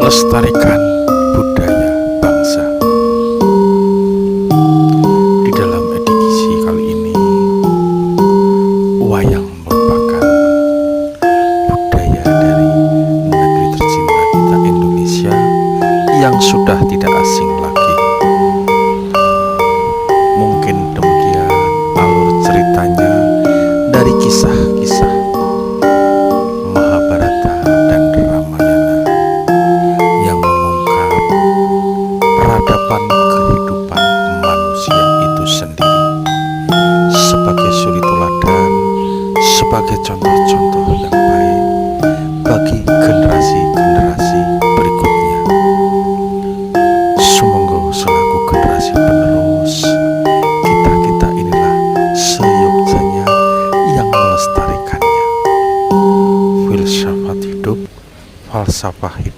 melestarikan budaya bangsa. Di dalam edisi kali ini, wayang merupakan budaya dari negeri tercinta kita, Indonesia, yang sudah tidak asing lagi. Mungkin demikian alur ceritanya dari kisah-kisah Mahabharata dan Ramayana yang mengungkap peradaban kehidupan manusia itu sendiri sebagai suri teladan, sebagai contoh-contoh yang baik bagi generasi-generasi berikutnya. Sumangga selaku generasi penerus, kita inilah seyogyanya yang melestarikannya. Filsafat hidup, falsafah hidup.